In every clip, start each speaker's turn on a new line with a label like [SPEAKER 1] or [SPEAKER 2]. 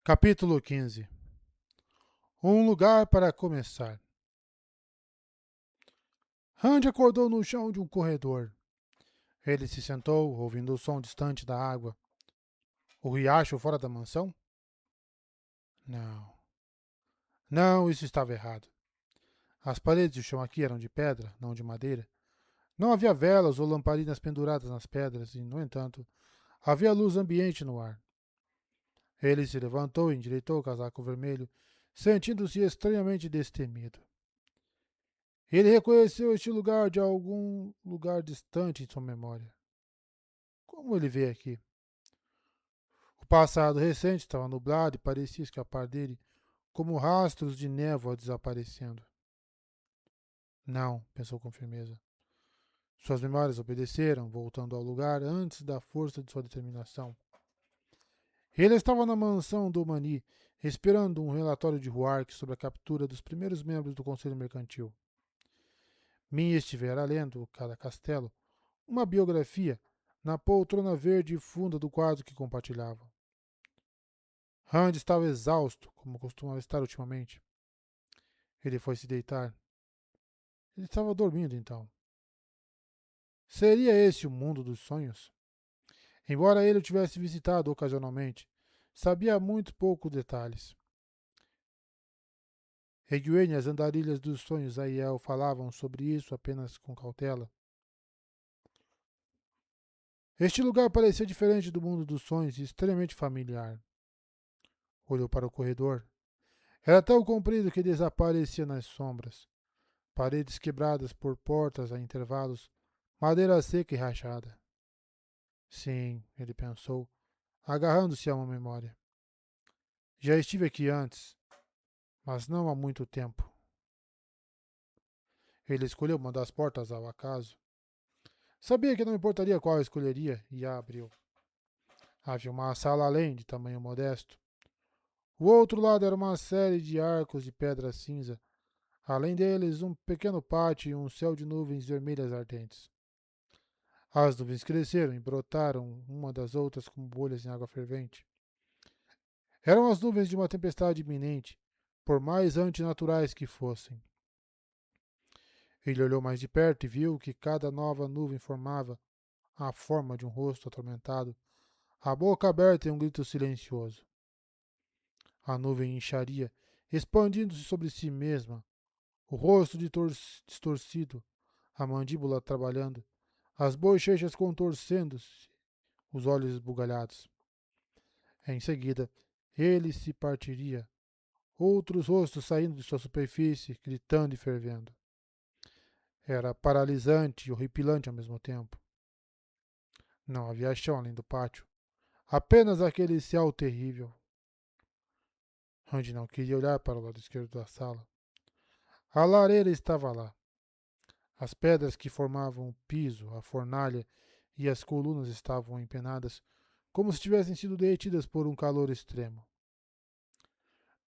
[SPEAKER 1] Capítulo 15. Um lugar para começar. Randy acordou no chão de um corredor. Ele se sentou, ouvindo o som distante da água. O riacho fora da mansão? Não. Não, isso estava errado. As paredes e o chão aqui eram de pedra, não de madeira. Não havia velas ou lamparinas penduradas nas pedras e, no entanto, havia luz ambiente no ar. Ele se levantou e endireitou o casaco vermelho, sentindo-se estranhamente destemido. Ele reconheceu este lugar de algum lugar distante em sua memória. Como ele veio aqui? O passado recente estava nublado e parecia escapar dele, como rastros de névoa desaparecendo. Não, pensou com firmeza. Suas memórias obedeceram, voltando ao lugar antes da força de sua determinação. Ele estava na mansão do Mani, esperando um relatório de Huark sobre a captura dos primeiros membros do Conselho Mercantil. Min estivera lendo cada castelo, uma biografia, na poltrona verde e funda do quarto que compartilhavam. Rand estava exausto, como costumava estar ultimamente. Ele foi se deitar. Ele estava dormindo então. Seria esse o mundo dos sonhos? Embora ele o tivesse visitado ocasionalmente, sabia muito pouco detalhes. Egwene e as andarilhas dos sonhos Aiel falavam sobre isso apenas com cautela. Este lugar parecia diferente do mundo dos sonhos e extremamente familiar. Olhou para o corredor. Era tão comprido que desaparecia nas sombras. Paredes quebradas por portas a intervalos, madeira seca e rachada. Sim, ele pensou, agarrando-se a uma memória. Já estive aqui antes, mas não há muito tempo. Ele escolheu uma das portas ao acaso. Sabia que não importaria qual escolheria e a abriu. Havia uma sala além, de tamanho modesto. O outro lado era uma série de arcos de pedra cinza. Além deles, um pequeno pátio e um céu de nuvens vermelhas ardentes. As nuvens cresceram e brotaram uma das outras como bolhas em água fervente. Eram as nuvens de uma tempestade iminente, por mais antinaturais que fossem. Ele olhou mais de perto e viu que cada nova nuvem formava a forma de um rosto atormentado, a boca aberta em um grito silencioso. A nuvem incharia, expandindo-se sobre si mesma, o rosto distorcido, a mandíbula trabalhando, as bochechas contorcendo-se, os olhos esbugalhados. Em seguida, ele se partiria, outros rostos saindo de sua superfície, gritando e fervendo. Era paralisante e horripilante ao mesmo tempo. Não havia chão além do pátio, apenas aquele céu terrível. Randy não queria olhar para o lado esquerdo da sala. A lareira estava lá. As pedras que formavam o piso, a fornalha e as colunas estavam empenadas, como se tivessem sido derretidas por um calor extremo.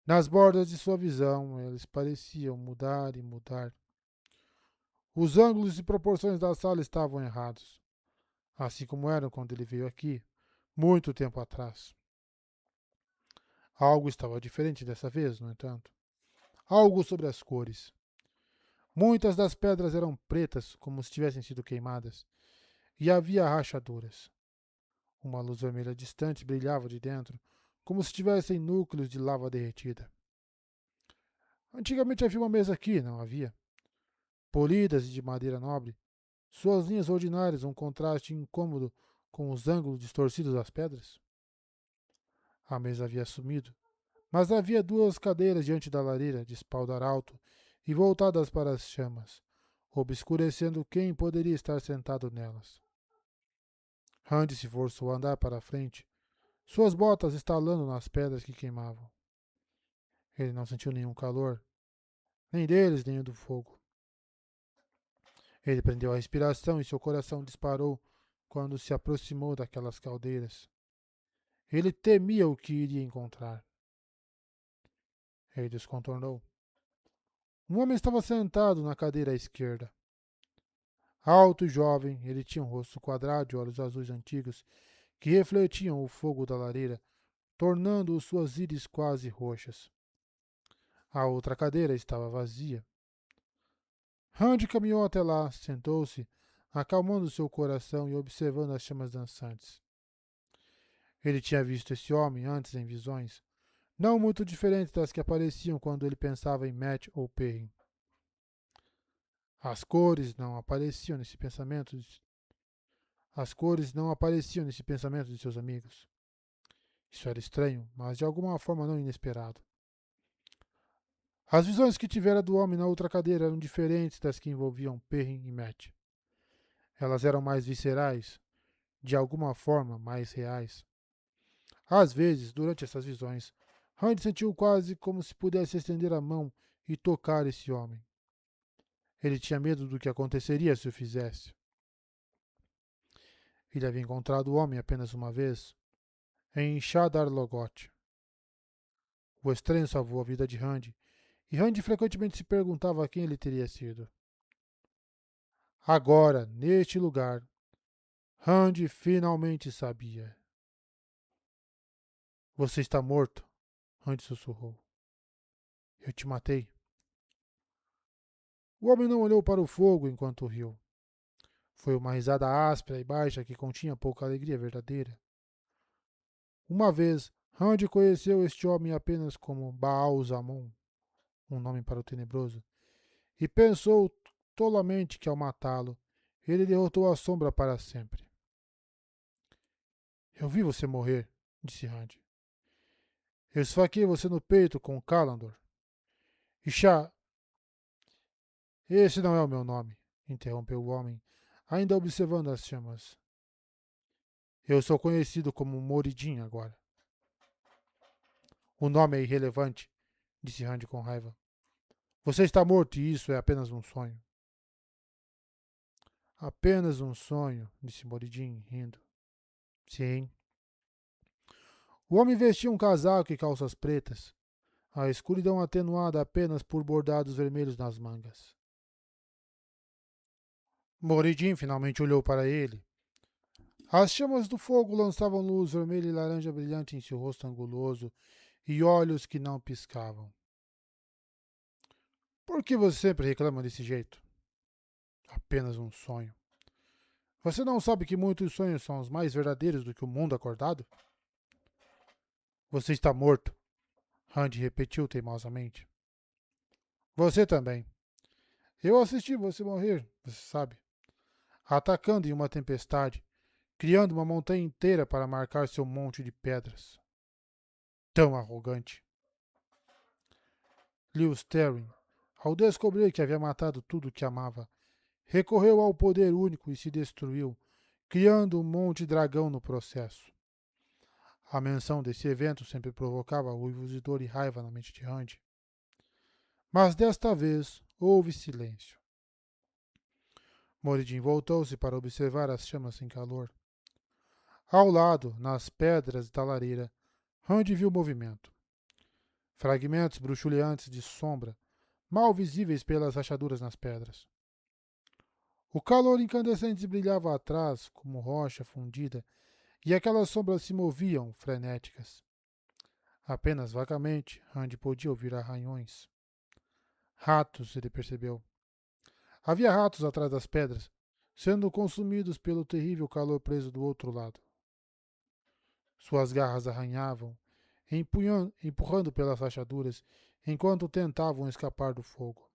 [SPEAKER 1] Nas bordas de sua visão, eles pareciam mudar e mudar. Os ângulos e proporções da sala estavam errados, assim como eram quando ele veio aqui, muito tempo atrás. Algo estava diferente dessa vez, no entanto. Algo sobre as cores. Muitas das pedras eram pretas, como se tivessem sido queimadas, e havia rachaduras. Uma luz vermelha distante brilhava de dentro, como se tivessem núcleos de lava derretida. Antigamente havia uma mesa aqui, não havia? Polidas e de madeira nobre, suas linhas ordinárias um contraste incômodo com os ângulos distorcidos das pedras. A mesa havia sumido, mas havia duas cadeiras diante da lareira, de espaldar alto e voltadas para as chamas, obscurecendo quem poderia estar sentado nelas. Randy se forçou a andar para a frente, suas botas estalando nas pedras que queimavam. Ele não sentiu nenhum calor, nem deles nem do fogo. Ele prendeu a respiração e seu coração disparou quando se aproximou daquelas caldeiras. Ele temia o que iria encontrar. Ele descontornou. Um homem estava sentado na cadeira à esquerda. Alto e jovem, ele tinha um rosto quadrado e olhos azuis antigos que refletiam o fogo da lareira, tornando suas íris quase roxas. A outra cadeira estava vazia. Randy caminhou até lá, sentou-se, acalmando seu coração e observando as chamas dançantes. Ele tinha visto esse homem antes em visões, não muito diferentes das que apareciam quando ele pensava em Matt ou Perrin. As cores não apareciam nesse pensamento. As cores não apareciam nesse pensamento de seus amigos. Isso era estranho, mas de alguma forma não inesperado. As visões que tivera do homem na outra cadeira eram diferentes das que envolviam Perrin e Matt. Elas eram mais viscerais, de alguma forma mais reais. Às vezes, durante essas visões, Randy sentiu quase como se pudesse estender a mão e tocar esse homem. Ele tinha medo do que aconteceria se o fizesse. Ele havia encontrado o homem apenas uma vez, em Shadar Logoth. O estranho salvou a vida de Randy, e Randy frequentemente se perguntava quem ele teria sido. Agora, neste lugar, Randy finalmente sabia. Você está morto, Randy sussurrou. Eu te matei. O homem não olhou para o fogo enquanto riu. Foi uma risada áspera e baixa que continha pouca alegria verdadeira. Uma vez, Randy conheceu este homem apenas como Baal Zamon, um nome para o tenebroso, e pensou tolamente que ao matá-lo, ele derrotou a sombra para sempre. Eu vi você morrer, disse Randy. Eu esfaqueei você no peito com Kalandor. Ixá, esse não é o meu nome, interrompeu o homem, ainda observando as chamas. Eu sou conhecido como Moridin agora. O nome é irrelevante, disse Randy com raiva. Você está morto e isso é apenas um sonho. Apenas um sonho, disse Moridin, rindo. Sim. O homem vestia um casaco e calças pretas, a escuridão atenuada apenas por bordados vermelhos nas mangas. Moridin finalmente olhou para ele. As chamas do fogo lançavam luz vermelha e laranja brilhante em seu rosto anguloso e olhos que não piscavam. Por que você sempre reclama desse jeito? Apenas um sonho. Você não sabe que muitos sonhos são os mais verdadeiros do que o mundo acordado? Você está morto, Randy repetiu teimosamente. Você também. Eu assisti você morrer, você sabe. Atacando em uma tempestade, criando uma montanha inteira para marcar seu monte de pedras. Tão arrogante. Lewis Terry, ao descobrir que havia matado tudo o que amava, recorreu ao poder único e se destruiu, criando um monte dragão no processo. A menção desse evento sempre provocava uivos de dor e raiva na mente de Randy. Mas desta vez houve silêncio. Moridin voltou-se para observar as chamas sem calor. Ao lado, nas pedras da lareira, Randy viu movimento. Fragmentos bruxuleantes de sombra, mal visíveis pelas rachaduras nas pedras. O calor incandescente brilhava atrás, como rocha fundida, e aquelas sombras se moviam, frenéticas. Apenas vagamente, Randy podia ouvir arranhões. Ratos, ele percebeu. Havia ratos atrás das pedras, sendo consumidos pelo terrível calor preso do outro lado. Suas garras arranhavam, empurrando pelas rachaduras, enquanto tentavam escapar do fogo.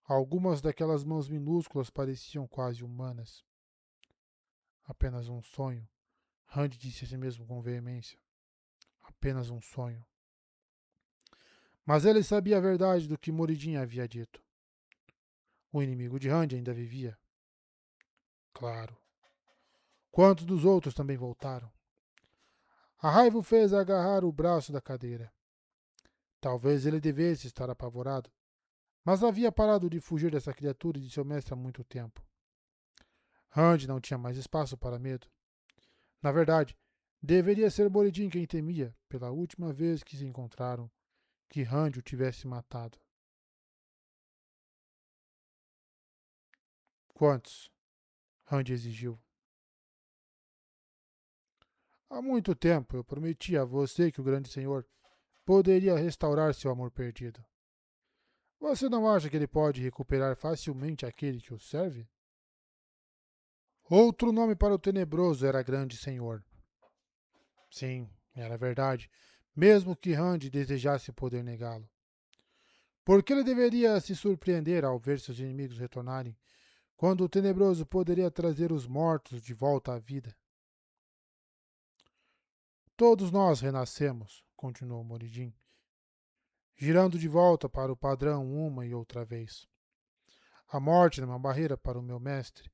[SPEAKER 1] Algumas daquelas mãos minúsculas pareciam quase humanas. Apenas um sonho, Randy disse a si mesmo com veemência. Apenas um sonho. Mas ele sabia a verdade do que Moridin havia dito. O inimigo de Randy ainda vivia. Claro. Quantos dos outros também voltaram? A raiva o fez agarrar o braço da cadeira. Talvez ele devesse estar apavorado, mas havia parado de fugir dessa criatura e de seu mestre há muito tempo. Randy não tinha mais espaço para medo. Na verdade, deveria ser Moridin quem temia, pela última vez que se encontraram, que Randy o tivesse matado. Quantos? Randy exigiu. Há muito tempo eu prometi a você que o grande senhor poderia restaurar seu amor perdido. Você não acha que ele pode recuperar facilmente aquele que o serve? Outro nome para o tenebroso era Grande Senhor. Sim, era verdade, mesmo que Randy desejasse poder negá-lo. Por que ele deveria se surpreender ao ver seus inimigos retornarem, quando o tenebroso poderia trazer os mortos de volta à vida? Todos nós renascemos, continuou Moridin, girando de volta para o padrão uma e outra vez. A morte não é uma barreira para o meu mestre,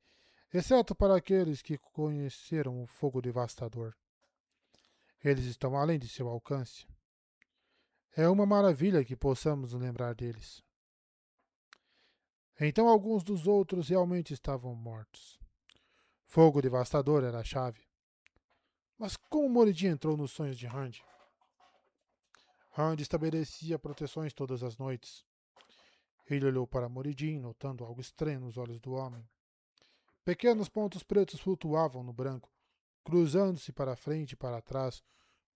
[SPEAKER 1] exceto para aqueles que conheceram o fogo devastador. Eles estão além de seu alcance. É uma maravilha que possamos nos lembrar deles. Então alguns dos outros realmente estavam mortos. Fogo devastador era a chave. Mas como Moridin entrou nos sonhos de Randy? Randy estabelecia proteções todas as noites. Ele olhou para Moridin, notando algo estranho nos olhos do homem. Pequenos pontos pretos flutuavam no branco, cruzando-se para frente e para trás,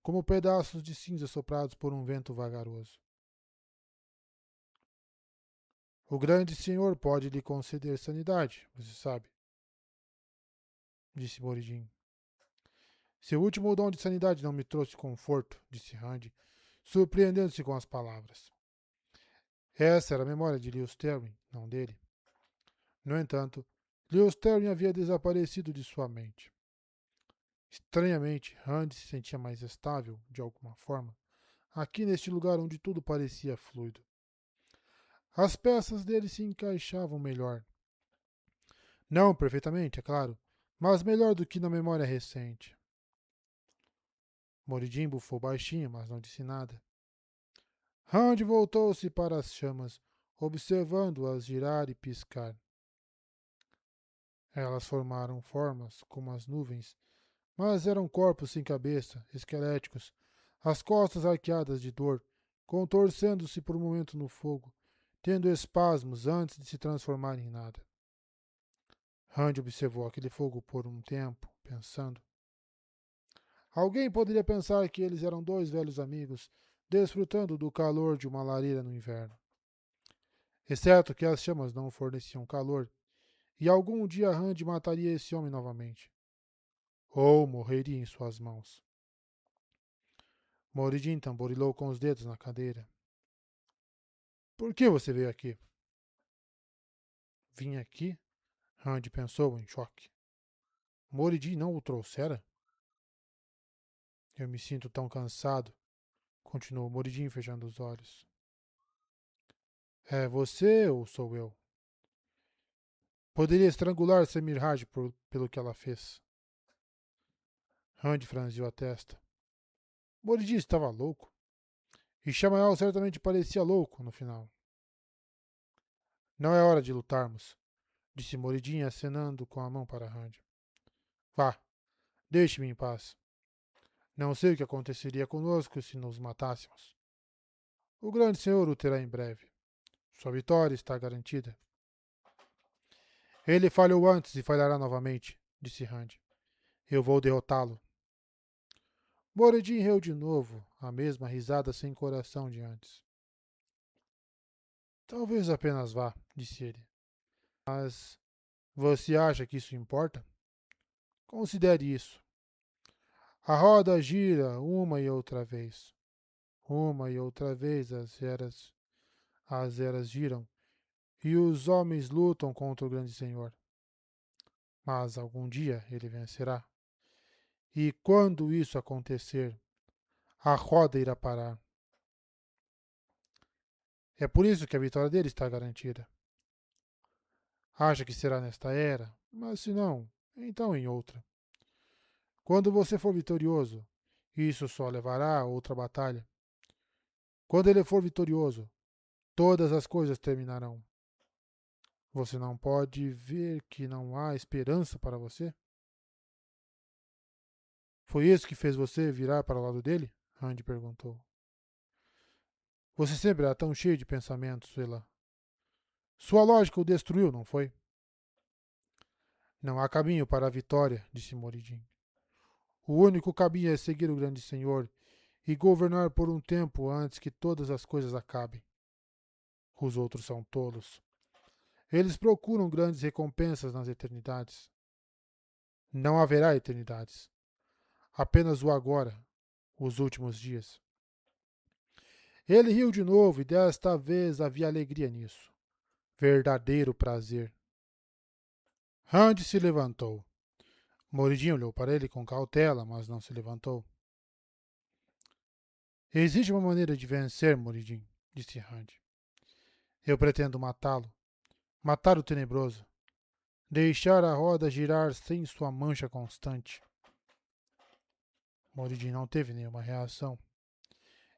[SPEAKER 1] como pedaços de cinza soprados por um vento vagaroso. O grande senhor pode lhe conceder sanidade, você sabe, disse Moridin. Seu último dom de sanidade não me trouxe conforto, disse Randy, surpreendendo-se com as palavras. Essa era a memória de Lewis Terry, não dele. No entanto, Lewis Terry havia desaparecido de sua mente. Estranhamente, Randy se sentia mais estável, de alguma forma, aqui neste lugar onde tudo parecia fluido. As peças dele se encaixavam melhor. Não perfeitamente, é claro, mas melhor do que na memória recente. Moridin bufou baixinho, mas não disse nada. Randy voltou-se para as chamas, observando-as girar e piscar. Elas formaram formas, como as nuvens, mas eram corpos sem cabeça, esqueléticos, as costas arqueadas de dor, contorcendo-se por um momento no fogo, tendo espasmos antes de se transformarem em nada. Randy observou aquele fogo por um tempo, pensando. Alguém poderia pensar que eles eram dois velhos amigos, desfrutando do calor de uma lareira no inverno. Exceto que as chamas não forneciam calor, e algum dia Randy mataria esse homem novamente. Ou morreria em suas mãos. Moridin tamborilou com os dedos na cadeira. Por que você veio aqui? Vim aqui? Randy pensou em choque. Moridin não o trouxera? Eu me sinto tão cansado, continuou Moridin fechando os olhos. É você ou sou eu? Poderia estrangular Semir Raj pelo que ela fez. Randy franziu a testa. Moridin estava louco. E Shamael certamente parecia louco no final. Não é hora de lutarmos, disse Moridin acenando com a mão para Randy. Vá, deixe-me em paz. Não sei o que aconteceria conosco se nos matássemos. O grande senhor o terá em breve. Sua vitória está garantida. Ele falhou antes e falhará novamente, disse Randy. Eu vou derrotá-lo. Moridin riu de novo, a mesma risada sem coração de antes. Talvez apenas vá, disse ele. Mas você acha que isso importa? Considere isso. A roda gira uma e outra vez. Uma e outra vez as eras giram, e os homens lutam contra o grande senhor. Mas algum dia ele vencerá. E quando isso acontecer, a roda irá parar. É por isso que a vitória dele está garantida. Acha que será nesta era, mas se não, então em outra. Quando você for vitorioso, isso só levará a outra batalha. Quando ele for vitorioso, todas as coisas terminarão. Você não pode ver que não há esperança para você? Foi isso que fez você virar para o lado dele? Randy perguntou. Você sempre era tão cheio de pensamentos, Ela. Sua lógica o destruiu, não foi? Não há caminho para a vitória, disse Moridin. O único caminho é seguir o grande Senhor e governar por um tempo antes que todas as coisas acabem. Os outros são tolos. Eles procuram grandes recompensas nas eternidades. Não haverá eternidades. Apenas o agora, os últimos dias. Ele riu de novo e desta vez havia alegria nisso. Verdadeiro prazer. Rand se levantou. Moridinho olhou para ele com cautela, mas não se levantou. Existe uma maneira de vencer, Moridinho, disse Rand. Eu pretendo matá-lo. Matar o tenebroso. Deixar a roda girar sem sua mancha constante. Moridinho não teve nenhuma reação.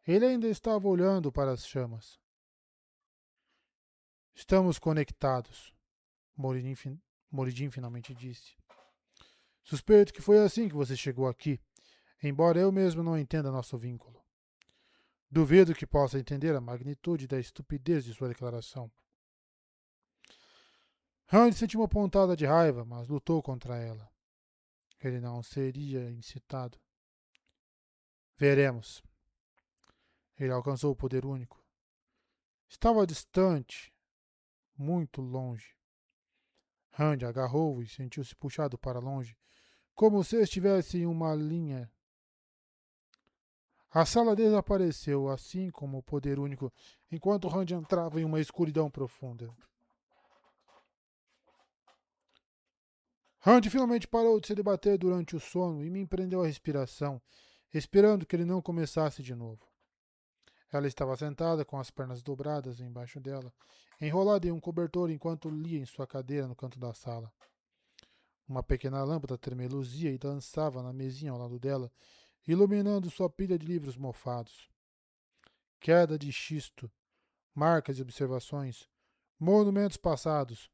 [SPEAKER 1] Ele ainda estava olhando para as chamas. Estamos conectados, Moridinho finalmente disse. Suspeito que foi assim que você chegou aqui, embora eu mesmo não entenda nosso vínculo. Duvido que possa entender a magnitude da estupidez de sua declaração. Rand sentiu uma pontada de raiva, mas lutou contra ela. Ele não seria incitado. Veremos. Ele alcançou o poder único. Estava distante, muito longe. Rand agarrou-o e sentiu-se puxado para longe, como se estivesse em uma linha. A sala desapareceu, assim como o poder único, enquanto Rand entrava em uma escuridão profunda. Rand finalmente parou de se debater durante o sono e me prendeu a respiração, esperando que ele não começasse de novo. Ela estava sentada com as pernas dobradas embaixo dela, enrolada em um cobertor enquanto lia em sua cadeira no canto da sala. Uma pequena lâmpada tremeluzia e dançava na mesinha ao lado dela, iluminando sua pilha de livros mofados. Queda de xisto, marcas e observações, monumentos passados,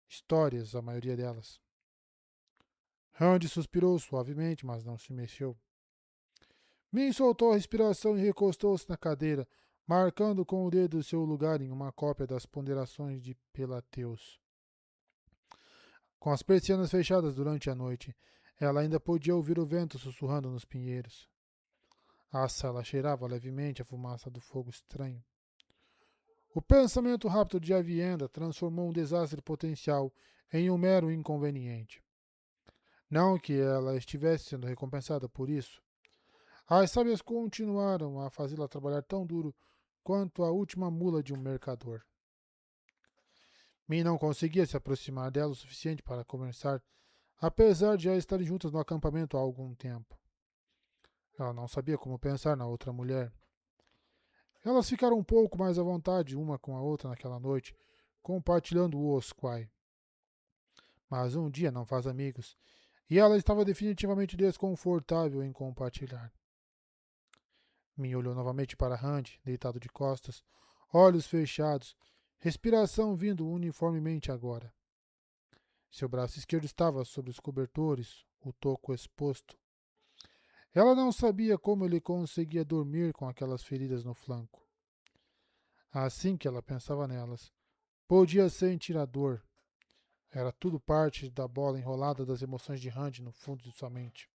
[SPEAKER 1] histórias, a maioria delas. Rand suspirou suavemente, mas não se mexeu. Min soltou a respiração e recostou-se na cadeira, marcando com o dedo seu lugar em uma cópia das ponderações de Pelateus. Com as persianas fechadas durante a noite, ela ainda podia ouvir o vento sussurrando nos pinheiros. A sala cheirava levemente a fumaça do fogo estranho. O pensamento rápido de Avienda transformou um desastre potencial em um mero inconveniente. Não que ela estivesse sendo recompensada por isso. As sábias continuaram a fazê-la trabalhar tão duro quanto a última mula de um mercador. Min não conseguia se aproximar dela o suficiente para conversar, apesar de já estarem juntas no acampamento há algum tempo. Ela não sabia como pensar na outra mulher. Elas ficaram um pouco mais à vontade uma com a outra naquela noite, compartilhando o osquai. Mas um dia não faz amigos, e ela estava definitivamente desconfortável em compartilhar. Min olhou novamente para Rand, deitado de costas, olhos fechados, respiração vindo uniformemente agora. Seu braço esquerdo estava sobre os cobertores, o toco exposto. Ela não sabia como ele conseguia dormir com aquelas feridas no flanco. Assim que ela pensava nelas, podia sentir a dor. Era tudo parte da bola enrolada das emoções de Rand no fundo de sua mente.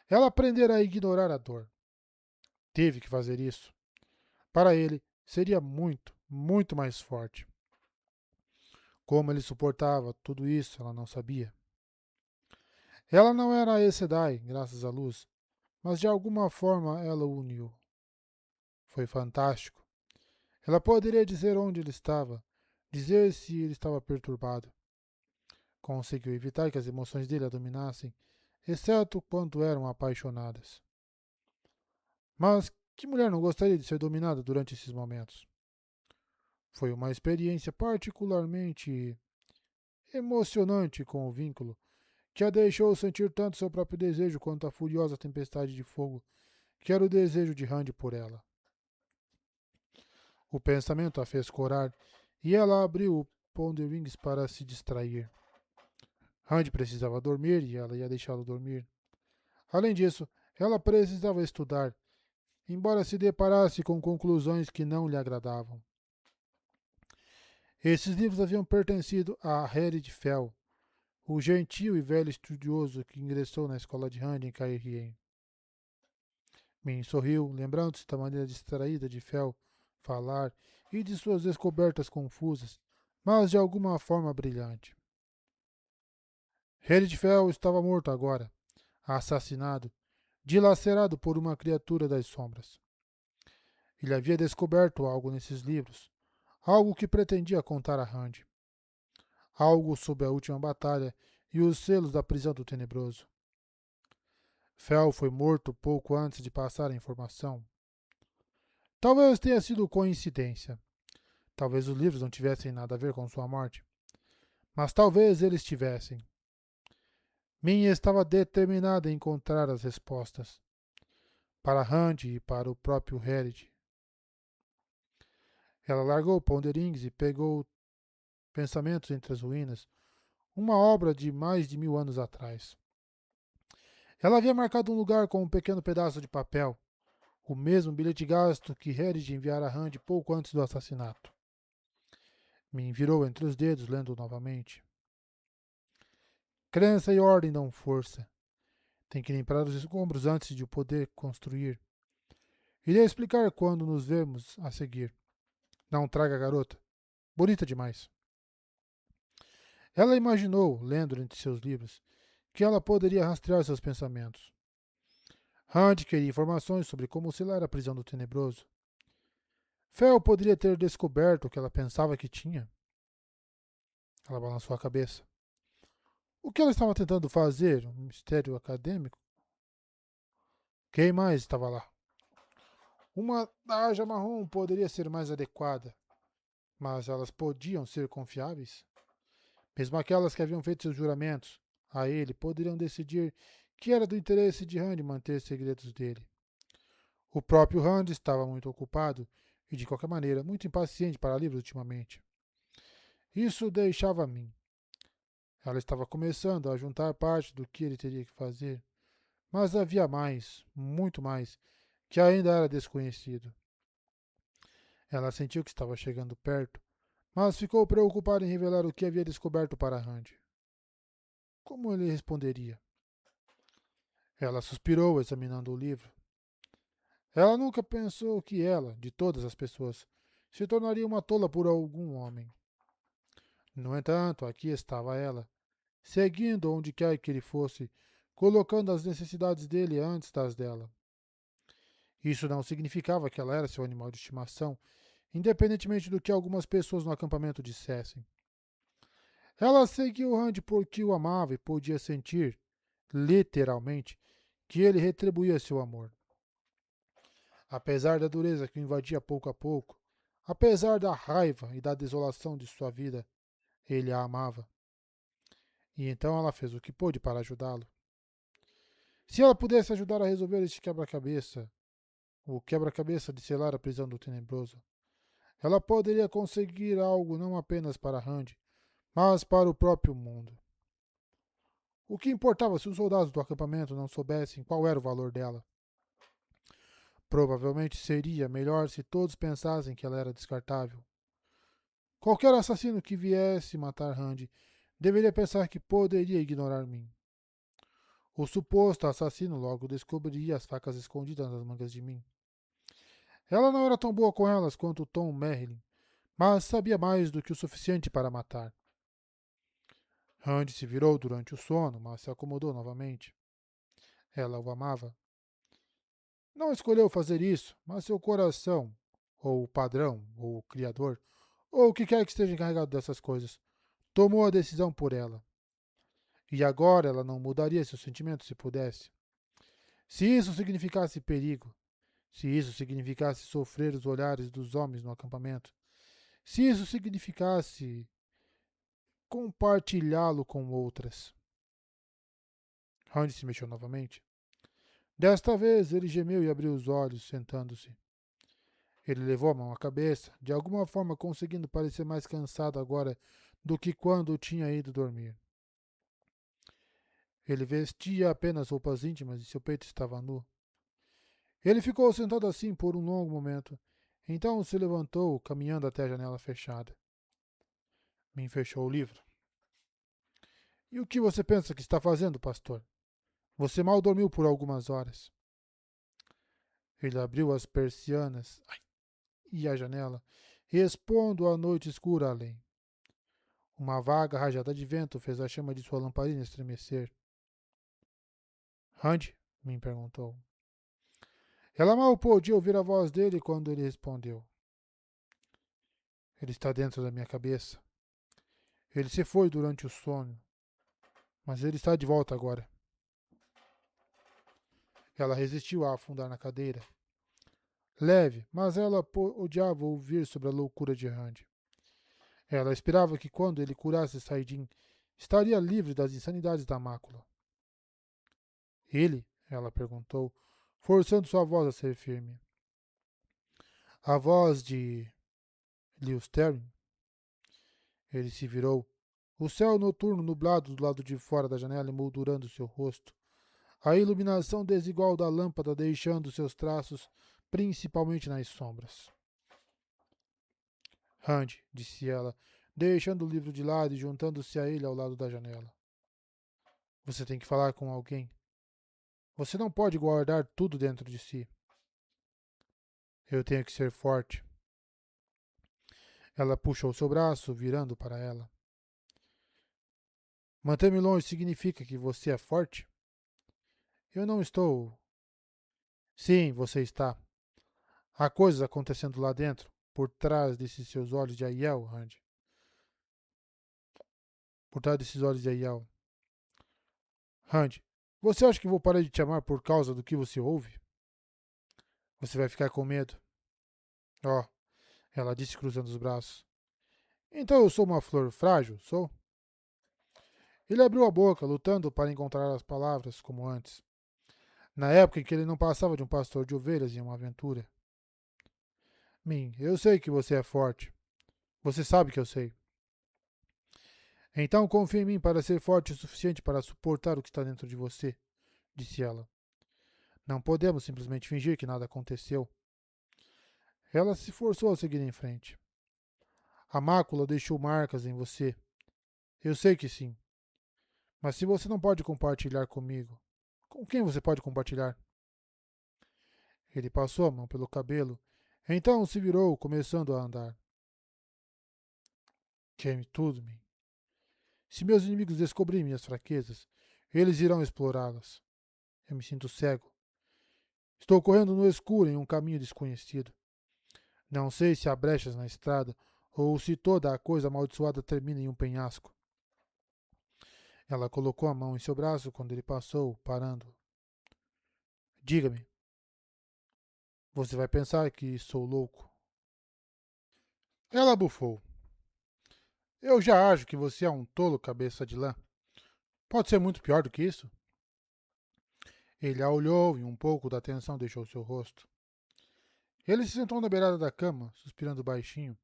[SPEAKER 1] Ela aprendera a ignorar a dor. Teve que fazer isso. Para ele, seria muito, muito mais forte. Como ele suportava tudo isso, ela não sabia. Ela não era a Aes Sedai, graças à luz, mas de alguma forma ela o uniu. Foi fantástico. Ela poderia dizer onde ele estava, dizer se ele estava perturbado. Conseguiu evitar que as emoções dele a dominassem, exceto quando eram apaixonadas. Mas que mulher não gostaria de ser dominada durante esses momentos? Foi uma experiência particularmente emocionante com o vínculo, que a deixou sentir tanto seu próprio desejo quanto a furiosa tempestade de fogo, que era o desejo de Rand por ela. O pensamento a fez corar, e ela abriu o Ponderings para se distrair. Rand precisava dormir e ela ia deixá-lo dormir. Além disso, ela precisava estudar, embora se deparasse com conclusões que não lhe agradavam. Esses livros haviam pertencido a Harry de Fell, o gentil e velho estudioso que ingressou na escola de Rand em Caerhien. Min sorriu, lembrando-se da maneira distraída de Fel falar e de suas descobertas confusas, mas de alguma forma brilhante. Herid Fel estava morto agora, assassinado, dilacerado por uma criatura das sombras. Ele havia descoberto algo nesses livros, algo que pretendia contar a Rand. Algo sobre a última batalha e os selos da prisão do Tenebroso. Fel foi morto pouco antes de passar a informação. Talvez tenha sido coincidência. Talvez os livros não tivessem nada a ver com sua morte. Mas talvez eles tivessem. Minha estava determinada em encontrar as respostas. Para Rand e para o próprio Herid. Ela largou Ponderings e pegou Pensamentos entre as Ruínas, uma obra de mais de 1000 anos atrás. Ela havia marcado um lugar com um pequeno pedaço de papel, o mesmo bilhete gasto que Herid enviara a Rand pouco antes do assassinato. Me virou entre os dedos, lendo novamente. Crença e ordem dão força. Tem que limpar os escombros antes de o poder construir. Irei explicar quando nos vemos a seguir. Não traga a garota. Bonita demais. Ela imaginou, lendo entre seus livros, que ela poderia rastrear seus pensamentos. Rand queria informações sobre como selar a prisão do Tenebroso. Fel poderia ter descoberto o que ela pensava que tinha. Ela balançou a cabeça. O que ela estava tentando fazer? Um mistério acadêmico? Quem mais estava lá? Uma tarja marrom poderia ser mais adequada, mas elas podiam ser confiáveis? Mesmo aquelas que haviam feito seus juramentos a ele poderiam decidir que era do interesse de Rand manter segredos dele. O próprio Rand estava muito ocupado e, de qualquer maneira, muito impaciente para livros ultimamente. Isso deixava a mim. Ela estava começando a juntar parte do que ele teria que fazer, mas havia mais, muito mais, que ainda era desconhecido. Ela sentiu que estava chegando perto, mas ficou preocupada em revelar o que havia descoberto para Rand. Como ele responderia? Ela suspirou, examinando o livro. Ela nunca pensou que ela, de todas as pessoas, se tornaria uma tola por algum homem. No entanto, aqui estava ela, seguindo onde quer que ele fosse, colocando as necessidades dele antes das dela. Isso não significava que ela era seu animal de estimação, independentemente do que algumas pessoas no acampamento dissessem. Ela seguiu Rand porque o amava e podia sentir, literalmente, que ele retribuía seu amor. Apesar da dureza que o invadia pouco a pouco, apesar da raiva e da desolação de sua vida, ele a amava. E então ela fez o que pôde para ajudá-lo. Se ela pudesse ajudar a resolver este quebra-cabeça, o quebra-cabeça de selar a prisão do Tenebroso, ela poderia conseguir algo não apenas para Rand, mas para o próprio mundo. O que importava se os soldados do acampamento não soubessem qual era o valor dela? Provavelmente seria melhor se todos pensassem que ela era descartável. Qualquer assassino que viesse matar Rand deveria pensar que poderia ignorar mim. O suposto assassino logo descobriria as facas escondidas nas mangas de mim. Ela não era tão boa com elas quanto Tom Merlin, mas sabia mais do que o suficiente para matar. Rand se virou durante o sono, mas se acomodou novamente. Ela o amava. Não escolheu fazer isso, mas seu coração, ou o padrão, ou o criador, ou o que quer que esteja encarregado dessas coisas, tomou a decisão por ela. E agora ela não mudaria seus sentimentos se pudesse. Se isso significasse perigo, se isso significasse sofrer os olhares dos homens no acampamento, se isso significasse compartilhá-lo com outras. Rand se mexeu novamente. Desta vez ele gemeu e abriu os olhos, sentando-se. Ele levou a mão à cabeça, de alguma forma conseguindo parecer mais cansado agora do que quando tinha ido dormir. Ele vestia apenas roupas íntimas e seu peito estava nu. Ele ficou sentado assim por um longo momento. Então se levantou, caminhando até a janela fechada. Min fechou o livro. E o que você pensa que está fazendo, pastor? Você mal dormiu por algumas horas. Ele abriu as persianas e a janela, expondo a noite escura além. Uma vaga rajada de vento fez a chama de sua lamparina estremecer. Randy? Me perguntou. Ela mal podia ouvir a voz dele quando ele respondeu. Ele está dentro da minha cabeça. Ele se foi durante o sono, mas ele está de volta agora. Ela resistiu a afundar na cadeira. Leve, mas ela odiava ouvir sobre a loucura de Randy. Ela esperava que quando ele curasse Saidin, estaria livre das insanidades da mácula. Ele? Ela perguntou, forçando sua voz a ser firme. A voz de Liusterin. Ele se virou. O céu noturno nublado do lado de fora da janela emoldurando seu rosto. A iluminação desigual da lâmpada deixando seus traços, principalmente nas sombras. Randy, disse ela, deixando o livro de lado e juntando-se a ele ao lado da janela. Você tem que falar com alguém. Você não pode guardar tudo dentro de si. Eu tenho que ser forte. Ela puxou seu braço, virando para ela. Manter-me longe significa que você é forte? Eu não estou. Sim, você está. Há coisas acontecendo lá dentro, por trás desses seus olhos de Aiel, Randy. Por trás desses olhos de Aiel. Randy, você acha que vou parar de te amar por causa do que você ouve? Você vai ficar com medo. Oh, ela disse cruzando os braços. Então eu sou uma flor frágil, sou? Ele abriu a boca, lutando para encontrar as palavras como antes. Na época em que ele não passava de um pastor de ovelhas em uma aventura. Min, eu sei que você é forte. Você sabe que eu sei. Então confie em mim para ser forte o suficiente para suportar o que está dentro de você, disse ela. Não podemos simplesmente fingir que nada aconteceu. Ela se forçou a seguir em frente. A mácula deixou marcas em você. Eu sei que sim. Mas se você não pode compartilhar comigo, com quem você pode compartilhar? Ele passou a mão pelo cabelo, então se virou, começando a andar. Queime tudo, Min. Se meus inimigos descobrirem minhas fraquezas, eles irão explorá-las. Eu me sinto cego. Estou correndo no escuro em um caminho desconhecido. Não sei se há brechas na estrada ou se toda a coisa amaldiçoada termina em um penhasco. Ela colocou a mão em seu braço quando ele passou, parando. Diga-me. Você vai pensar que sou louco. Ela bufou. Eu já acho que você é um tolo cabeça de lã. Pode ser muito pior do que isso? Ele a olhou e um pouco da tensão deixou seu rosto. Ele se sentou na beirada da cama, suspirando baixinho,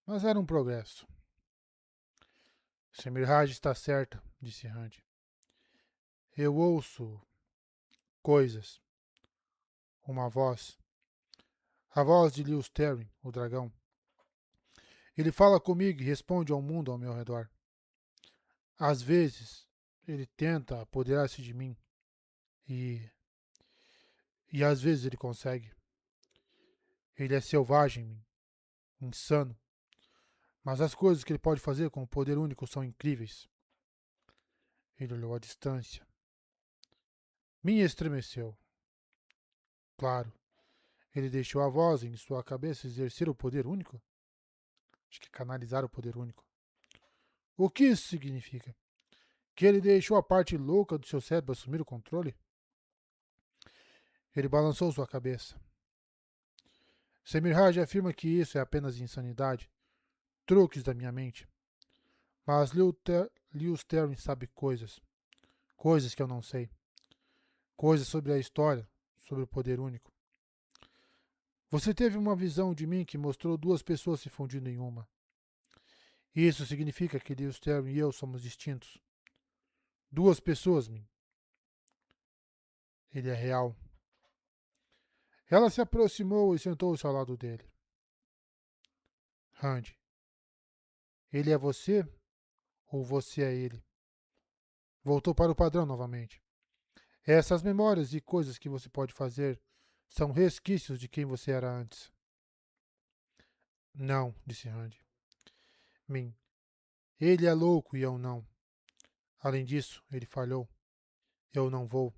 [SPEAKER 1] mas era um progresso. Semirhage está certa, disse Randy. Eu ouço coisas. Uma voz. A voz de Lewis Terry, o dragão. Ele fala comigo e responde ao mundo ao meu redor. Às vezes, ele tenta apoderar-se de mim. E. E às vezes ele consegue. Ele é selvagem, insano. Mas as coisas que ele pode fazer com o poder único são incríveis. Ele olhou à distância. Minha estremeceu. Claro. Ele deixou a voz em sua cabeça exercer o poder único? Acho que canalizar o poder único. O que isso significa? Que ele deixou a parte louca do seu cérebro assumir o controle? Ele balançou sua cabeça. Semirhaj afirma que isso é apenas insanidade, truques da minha mente. Mas Lewis Terry sabe coisas. Coisas que eu não sei. Coisas sobre a história, sobre o poder único. Você teve uma visão de mim que mostrou duas pessoas se fundindo em uma. Isso significa que Lewis Terry e eu somos distintos. Duas pessoas, Min. Ele é real. Ela se aproximou e sentou-se ao lado dele. Randy, ele é você ou você é ele? Voltou para o padrão novamente. Essas memórias e coisas que você pode fazer são resquícios de quem você era antes. Não, disse Randy. Min, ele é louco e eu não. Além disso, ele falhou. Eu não vou.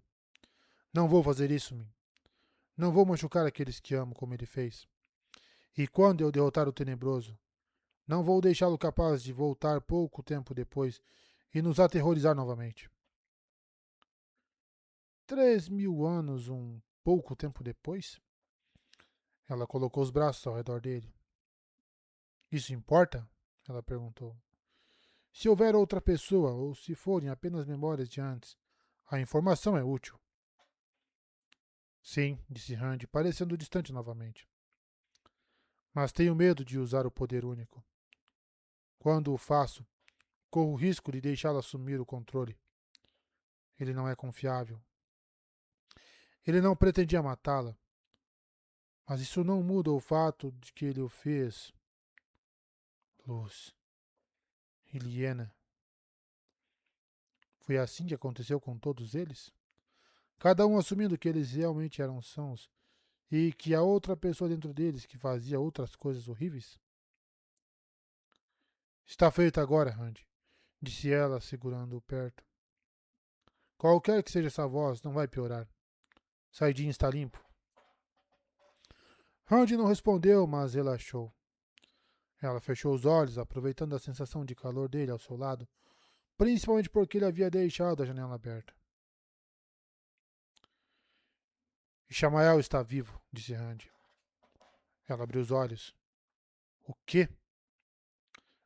[SPEAKER 1] Não vou fazer isso, Min. Não vou machucar aqueles que amo como ele fez. E quando eu derrotar o tenebroso, não vou deixá-lo capaz de voltar pouco tempo depois e nos aterrorizar novamente. 3.000 anos, pouco tempo depois? Ela colocou os braços ao redor dele. Isso importa? Ela perguntou. Se houver outra pessoa, ou se forem apenas memórias de antes, a informação é útil. Sim, disse Randy, parecendo distante novamente. Mas tenho medo de usar o poder único. Quando o faço, corro o risco de deixá-lo assumir o controle. Ele não é confiável. Ele não pretendia matá-la, mas isso não muda o fato de que ele o fez. Luz. Iliena. Foi assim que aconteceu com todos eles? Cada um assumindo que eles realmente eram sãos e que a outra pessoa dentro deles que fazia outras coisas horríveis? Está feito agora, Randy, disse ela, segurando-o perto. Qualquer que seja essa voz, não vai piorar. Saidinho está limpo. Randy não respondeu, mas relaxou. Ela fechou os olhos, aproveitando a sensação de calor dele ao seu lado, principalmente porque ele havia deixado a janela aberta. Ishamael está vivo, disse Randy. Ela abriu os olhos. O quê?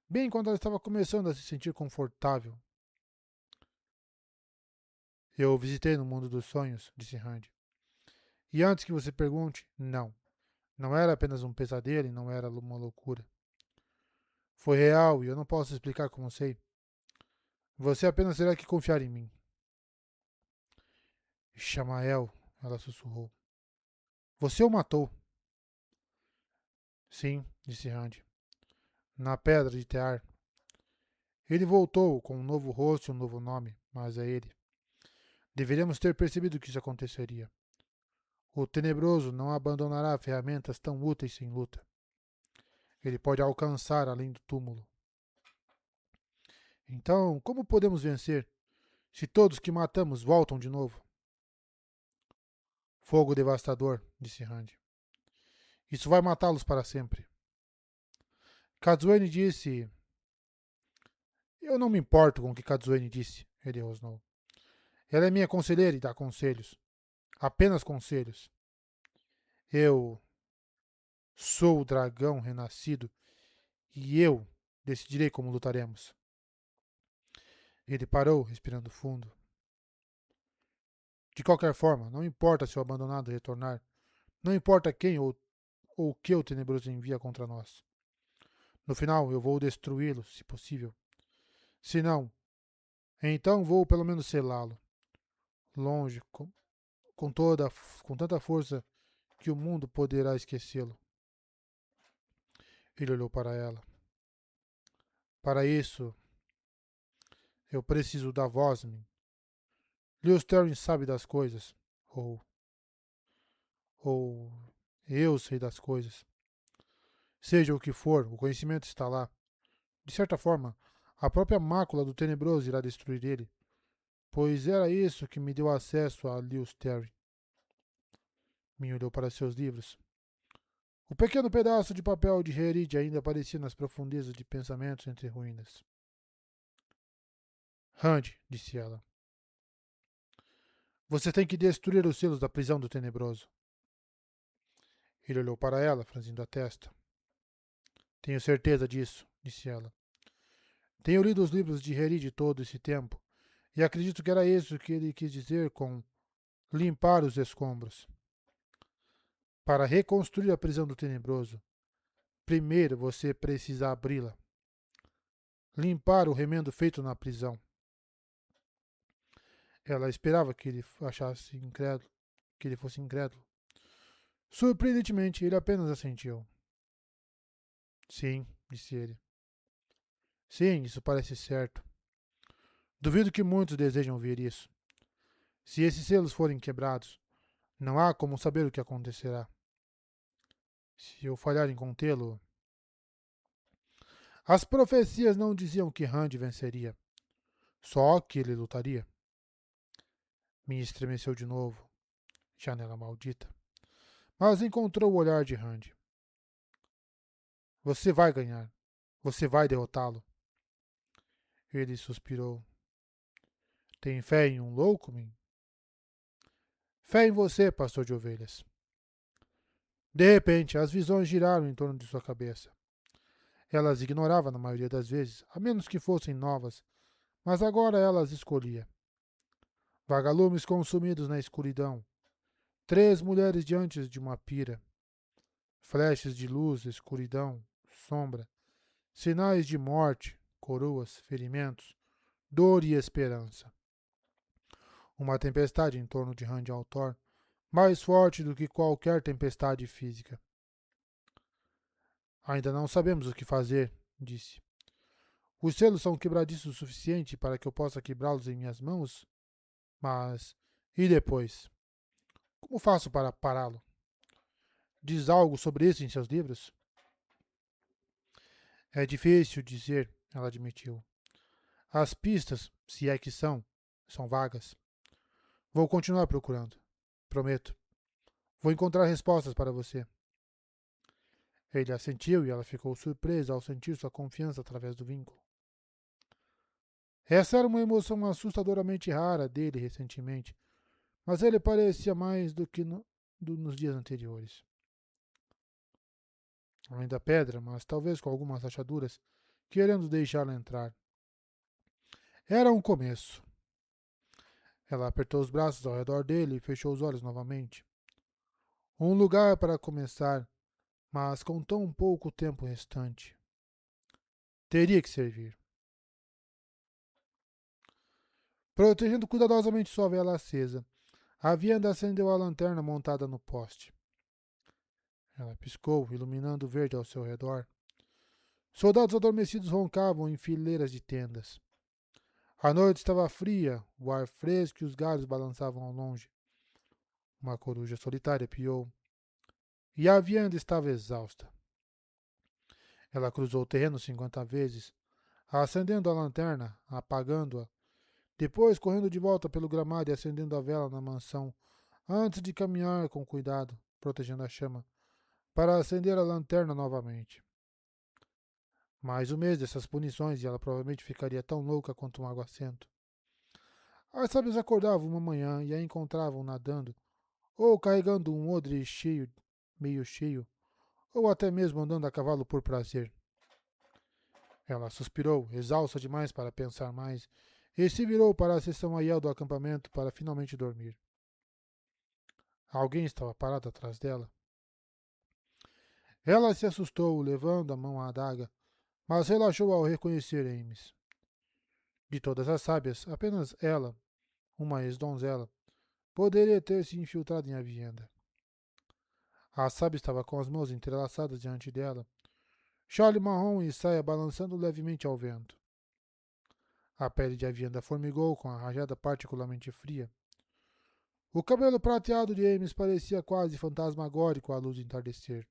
[SPEAKER 1] Bem quando ela estava começando a se sentir confortável. Eu o visitei no mundo dos sonhos, disse Randy. E antes que você pergunte, não. Não era apenas um pesadelo e não era uma loucura. Foi real e eu não posso explicar como sei. Você apenas terá que confiar em mim. Ishamael, ela sussurrou. Você o matou. Sim, disse Randy. Na pedra de Tear. Ele voltou com um novo rosto e um novo nome, mas é ele. Deveríamos ter percebido que isso aconteceria. O tenebroso não abandonará ferramentas tão úteis sem luta. Ele pode alcançar além do túmulo. Então, como podemos vencer se todos que matamos voltam de novo? Fogo devastador, disse Randy. Isso vai matá-los para sempre. Kazuene disse. Eu não me importo com o que Kazuene disse, ele rosnou. Ela é minha conselheira e dá conselhos. Apenas conselhos. Eu sou o dragão renascido e eu decidirei como lutaremos. Ele parou, respirando fundo. De qualquer forma, não importa se o abandonado retornar, não importa quem ou o que o tenebroso envia contra nós. No final, eu vou destruí-lo, se possível. Se não, então vou pelo menos selá-lo. Longe, com, toda, com tanta força que o mundo poderá esquecê-lo. Ele olhou para ela. Para isso, eu preciso da Vosmin. Lewis Terry sabe das coisas. Ou, ou eu sei das coisas. Seja o que for, o conhecimento está lá. De certa forma, a própria mácula do tenebroso irá destruir ele, pois era isso que me deu acesso a Lewis Terry. Min olhou para seus livros. O pequeno pedaço de papel de Herid ainda aparecia nas profundezas de pensamentos entre ruínas. Randy, disse ela, você tem que destruir os selos da prisão do tenebroso. Ele olhou para ela, franzindo a testa. Tenho certeza disso, disse ela. Tenho lido os livros de Herid todo esse tempo, e acredito que era isso que ele quis dizer com limpar os escombros. Para reconstruir a prisão do tenebroso, primeiro você precisa abri-la. Limpar o remendo feito na prisão. Ela esperava que ele achasse incrédulo, que ele fosse incrédulo. Surpreendentemente, ele apenas assentiu. Sim, disse ele. Sim, isso parece certo. Duvido que muitos desejam ver isso. Se esses selos forem quebrados, não há como saber o que acontecerá. Se eu falhar em contê-lo... As profecias não diziam que Rand venceria, só que ele lutaria. Me estremeceu de novo. Janela maldita. Mas encontrou o olhar de Rand. Você vai ganhar. Você vai derrotá-lo. Ele suspirou. Tem fé em um louco, Min? Fé em você, pastor de ovelhas. De repente, as visões giraram em torno de sua cabeça. Elas ignorava na maioria das vezes, a menos que fossem novas, mas agora elas escolhia. Vagalumes consumidos na escuridão. 3 mulheres diante de uma pira. Flashes de luz, escuridão, sombra. Sinais de morte, coroas, ferimentos, dor e esperança. Uma tempestade em torno de Rand Altor, mais forte do que qualquer tempestade física. Ainda não sabemos o que fazer, disse. Os selos são quebradiços o suficiente para que eu possa quebrá-los em minhas mãos? Mas, e depois? Como faço para pará-lo? Diz algo sobre isso em seus livros? É difícil dizer, ela admitiu. As pistas, se é que são vagas. Vou continuar procurando. Prometo. Vou encontrar respostas para você. Ele assentiu e ela ficou surpresa ao sentir sua confiança através do vínculo. Essa era uma emoção assustadoramente rara dele recentemente, mas ele parecia mais do que nos dias anteriores. Ainda pedra, mas talvez com algumas rachaduras, querendo deixá-la entrar. Era um começo. Ela apertou os braços ao redor dele e fechou os olhos novamente. Um lugar para começar, mas com tão pouco tempo restante. Teria que servir. Protegendo cuidadosamente sua vela acesa, a vianda acendeu a lanterna montada no poste. Ela piscou, iluminando o verde ao seu redor. Soldados adormecidos roncavam em fileiras de tendas. A noite estava fria, o ar fresco e os galhos balançavam ao longe. Uma coruja solitária piou. E a vianda estava exausta. Ela cruzou o terreno 50 vezes, acendendo a lanterna, apagando-a, depois correndo de volta pelo gramado e acendendo a vela na mansão, antes de caminhar com cuidado, protegendo a chama, para acender a lanterna novamente. Mais um mês dessas punições e ela provavelmente ficaria tão louca quanto um aguacento. As sábias acordavam uma manhã e a encontravam nadando, ou carregando um odre cheio, meio cheio, ou até mesmo andando a cavalo por prazer. Ela suspirou, exausta demais para pensar mais, e se virou para a seção aiel do acampamento para finalmente dormir. Alguém estava parado atrás dela. Ela se assustou, levando a mão à adaga, mas relaxou ao reconhecer Ames. De todas as sábias, apenas ela, uma ex-donzela, poderia ter se infiltrado em Avienda. A sábia estava com as mãos entrelaçadas diante dela, chale marrom e saia balançando levemente ao vento. A pele de Avienda formigou com a rajada particularmente fria. O cabelo prateado de Ames parecia quase fantasmagórico à luz do entardecer.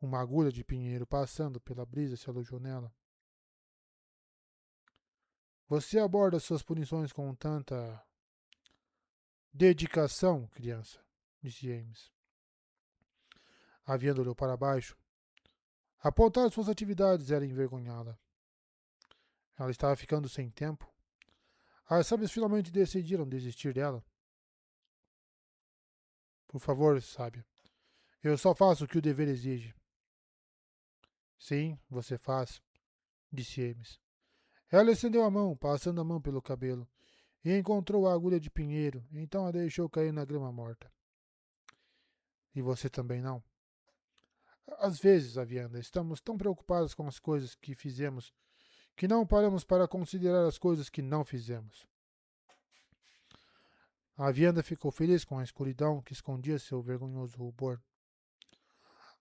[SPEAKER 1] Uma agulha de pinheiro passando pela brisa se alojou nela. Você aborda suas punições com tanta dedicação, criança, disse Ames. Avienda olhou para baixo. Apontar suas atividades era envergonhá-la. Ela estava ficando sem tempo. As sábias finalmente decidiram desistir dela. Por favor, sábia. Eu só faço o que o dever exige. Sim, você faz, disse Ames. Ela estendeu a mão, passando a mão pelo cabelo, e encontrou a agulha de pinheiro, então a deixou cair na grama morta. E você também não? Às vezes, Avienda, estamos tão preocupados com as coisas que fizemos que não paramos para considerar as coisas que não fizemos. A vianda ficou feliz com a escuridão que escondia seu vergonhoso rubor.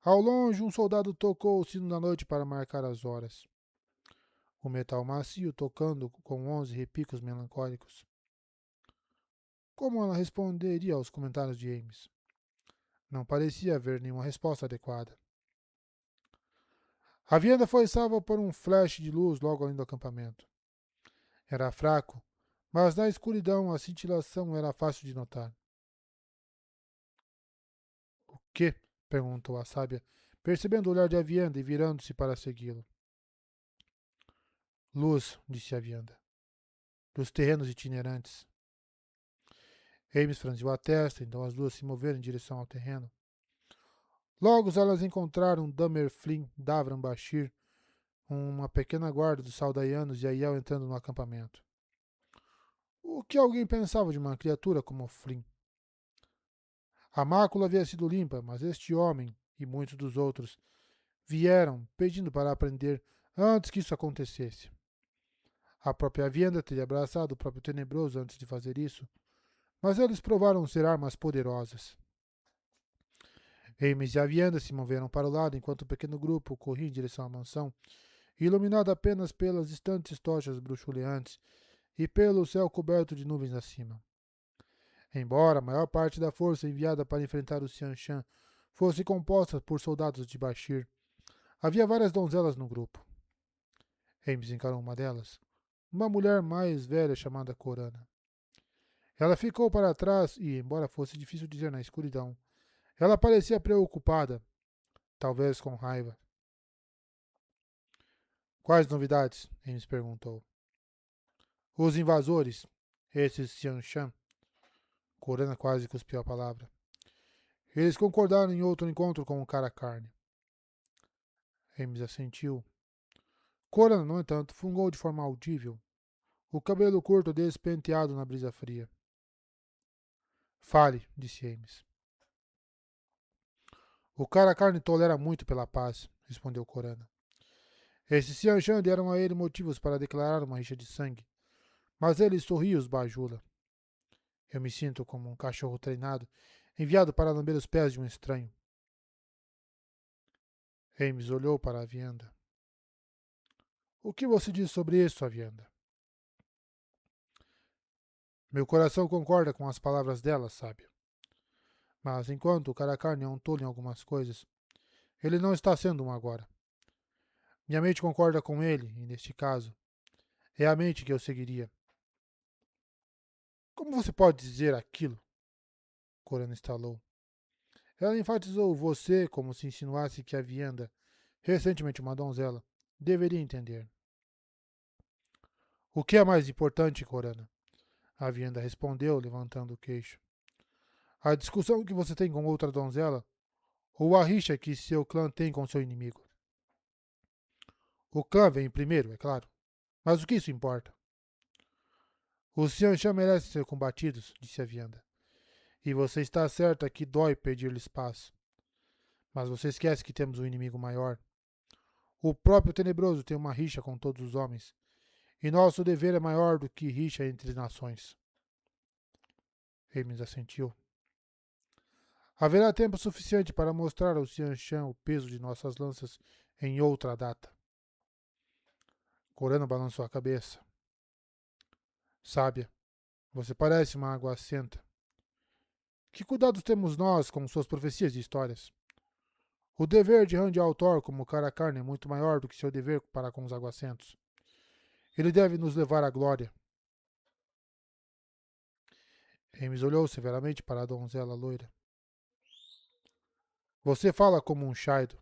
[SPEAKER 1] Ao longe, um soldado tocou o sino da noite para marcar as horas. o metal macio tocando com 11 repicos melancólicos. Como ela responderia aos comentários de Ames? Não parecia haver nenhuma resposta adequada. A vianda foi salva por um flash de luz logo além do acampamento. Era fraco, mas na escuridão a cintilação era fácil de notar. O quê? Perguntou a sábia, percebendo o olhar de Avienda e virando-se para segui-lo. Luz, disse Avienda, dos terrenos itinerantes. Ames franziu a testa, então as duas se moveram em direção ao terreno. Logo elas encontraram Damer Flynn, Davram Bashir, uma pequena guarda dos Saldaianos e Aiel entrando no acampamento. O que alguém pensava de uma criatura como Flynn? A mácula havia sido limpa, mas este homem e muitos dos outros vieram pedindo para aprender antes que isso acontecesse. A própria Vienda teria abraçado o próprio Tenebroso antes de fazer isso, mas eles provaram ser armas poderosas. Ames e a Vienda se moveram para o lado enquanto o pequeno grupo corria em direção à mansão, iluminado apenas pelas distantes tochas bruxuleantes e pelo céu coberto de nuvens acima. Embora a maior parte da força enviada para enfrentar o Xianshan fosse composta por soldados de Bashir, havia várias donzelas no grupo. Ames encarou uma delas, uma mulher mais velha chamada Corana. Ela ficou para trás e, embora fosse difícil dizer na escuridão, ela parecia preocupada, talvez com raiva. Quais novidades? Ames perguntou. Os invasores, esses Xianshan. Corana quase cuspiu a palavra. Eles concordaram em outro encontro com o cara carne. Ames assentiu. Corana, no entanto, fungou de forma audível, o cabelo curto despenteado na brisa fria. Fale, disse Ames. O cara carne tolera muito pela paz, respondeu Corana. Esses Xianshan deram a ele motivos para declarar uma rixa de sangue, mas ele sorriu e os bajula. Eu me sinto como um cachorro treinado, enviado para lamber os pés de um estranho. Ames olhou para a Vienda. O que você diz sobre isso, Avienda? Meu coração concorda com as palavras dela, sábio. Mas enquanto o cara carne é um tolo em algumas coisas, ele não está sendo um agora. Minha mente concorda com ele, e neste caso, é a mente que eu seguiria. Como você pode dizer aquilo? Corana estalou. Ela enfatizou você como se insinuasse que a Vienda, recentemente uma donzela, deveria entender. O que é mais importante, Corana? A Vienda respondeu, levantando o queixo. A discussão que você tem com outra donzela, ou a rixa que seu clã tem com seu inimigo? O clã vem primeiro, é claro. Mas o que isso importa? Os Xianshan merecem ser combatidos, disse a Vianda. E você está certa que dói pedir-lhes paz. Mas você esquece que temos um inimigo maior. O próprio Tenebroso tem uma rixa com todos os homens. E nosso dever é maior do que rixa entre as nações. Ames assentiu. Haverá tempo suficiente para mostrar ao Xianshan o peso de nossas lanças em outra data. Corano balançou a cabeça. Sábia, você parece uma aguacenta. Que cuidado temos nós com suas profecias e histórias? O dever de Randy Altor como cara carne é muito maior do que seu dever para com os aguacentos. Ele deve nos levar à glória. Ames olhou severamente para a donzela loira. Você fala como um Shaido.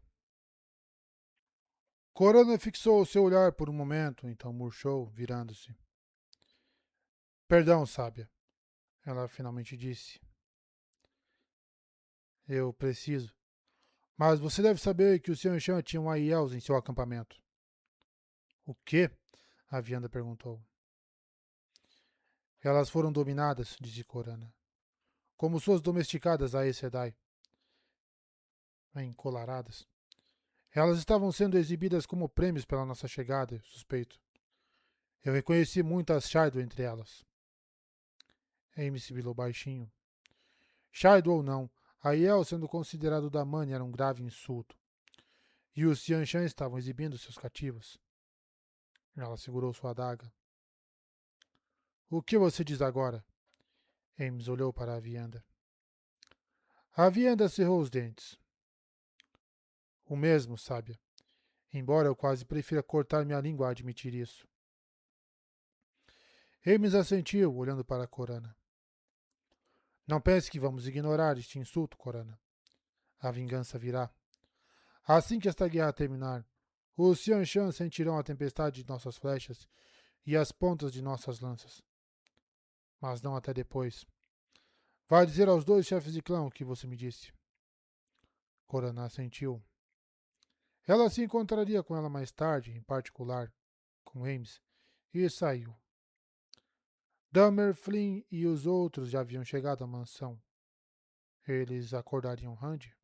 [SPEAKER 1] Corana fixou seu olhar por um momento, então murchou, virando-se. Perdão, sábia, ela finalmente disse. Eu preciso. Mas você deve saber que o Xianshan tinha um Aiels em seu acampamento. O quê? A Vianda perguntou. Elas foram dominadas, disse Corana, como suas domesticadas Aes Sedai. Encolaradas. Elas estavam sendo exibidas como prêmios pela nossa chegada, suspeito. Eu reconheci muitas Shaido entre elas. Amy sibilou baixinho. Shaido ou não, Aiel sendo considerado Damani era um grave insulto. E os Xianshan estavam exibindo seus cativos. Ela segurou sua adaga. O que você diz agora? Ames olhou para a vianda. A vianda cerrou os dentes. O mesmo, sábia. Embora eu quase prefira cortar minha língua a admitir isso. Ames assentiu, olhando para Corana. Não pense que vamos ignorar este insulto, Corana. A vingança virá. Assim que esta guerra terminar, os Xianshan sentirão a tempestade de nossas flechas e as pontas de nossas lanças. Mas não até depois. Vai dizer aos 2 chefes de clã o que você me disse. Corana assentiu. Ela se encontraria com ela mais tarde, em particular, com Ames, e saiu. Dahmer, Flynn e os outros já haviam chegado à mansão. Eles acordariam Randy?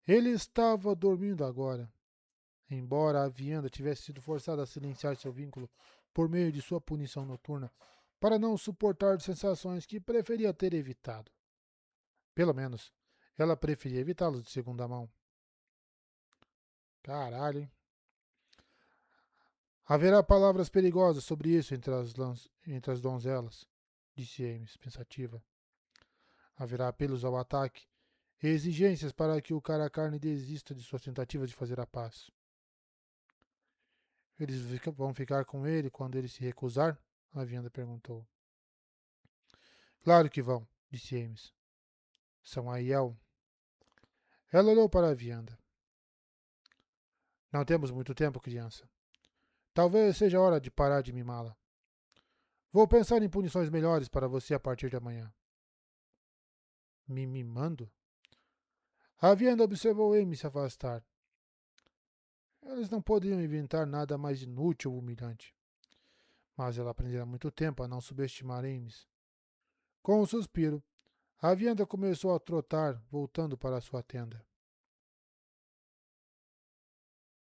[SPEAKER 1] Ele estava dormindo agora. Embora a vianda tivesse sido forçada a silenciar seu vínculo por meio de sua punição noturna, para não suportar sensações que preferia ter evitado. Pelo menos, ela preferia evitá-los de segunda mão. Caralho, hein? Haverá palavras perigosas sobre isso entre as donzelas, disse Ames, pensativa. Haverá apelos ao ataque e exigências para que o cara carne desista de suas tentativas de fazer a paz. Eles vão ficar com ele quando ele se recusar? A vianda perguntou. Claro que vão, disse Ames. São Aiel. Ela olhou para a vianda. Não temos muito tempo, criança. Talvez seja hora de parar de mimá-la. Vou pensar em punições melhores para você a partir de amanhã. Me mimando? A vianda observou Amy se afastar. Eles não poderiam inventar nada mais inútil ou humilhante. Mas ela aprendera muito tempo a não subestimar Ames. Com um suspiro, a vianda começou a trotar, voltando para sua tenda.